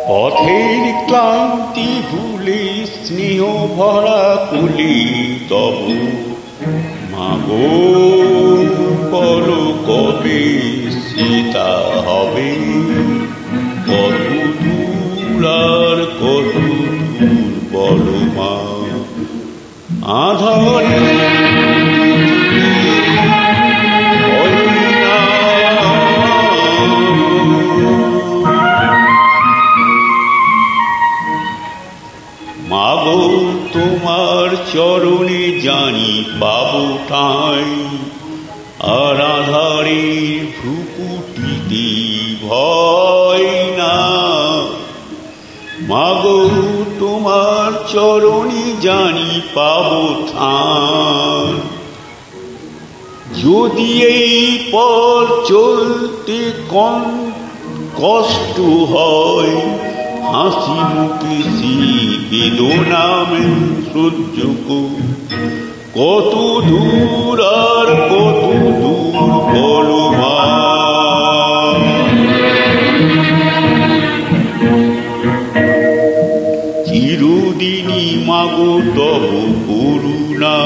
পথের ক্লান্তি ভুলে স্নেহ ভরা কুলি তব মাগো বলো কবে সীতা হবে, কত দূর আর কত দূর বলো মা। আধারে মাগো তোমার চরণে জানি পাবো ঠাঁই, আর আধারে ভ্রুকুটিতে ভয় না। মাগো তোমার চরণে জানি পাবো ঠাঁই, যদি এই পথ চলতে কষ্ট হয়, হাসি মুখে বেদনামে সহ্য কত দূর আর কত দূর বলো মা। চিরদিনই মাগো তব করুণা,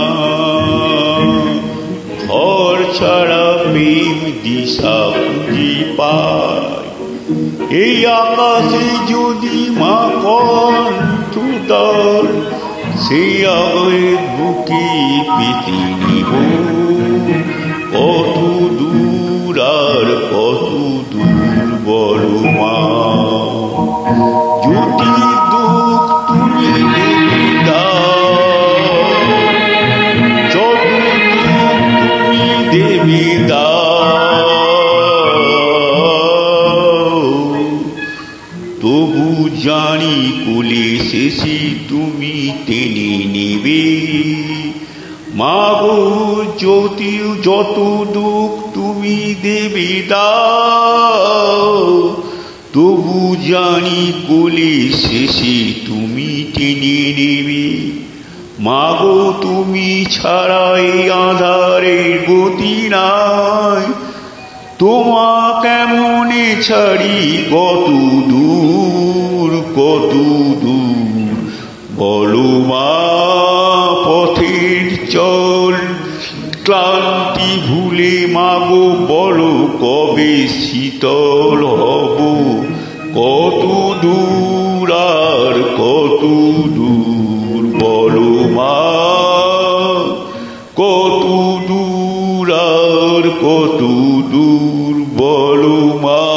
ঘর ছাড়া প্রেম দিশা খুঁজি পায়। এই আকাশে যদি মা কণ্ঠদার, সেই আবেগ বুকে পেতে নিব, কত দূর আর কত দূর বলো মা। যদি দুঃখ তুমি দেবে দাও, যত দুঃখ তুমি দেবে দাও, তবু জানি কোলে শেষে তুমি টেনে নেবে। মাগো যত দুঃখ তুমি দেবে দাও, তবু জানি কোলে শেষে তুমি টেনে নেবে। মাগো তুমি ছাড়া এই আঁধারের গতি নাই, তোমা কেমনে ছাড়ি কত দূর বলো মা। পথের চল ক্লান্তি ভুলে মাগো বলো কবে শীতল হব, কত দূর আর কত দূর বলো মা। কত দূর আর কত দূর বলো মা।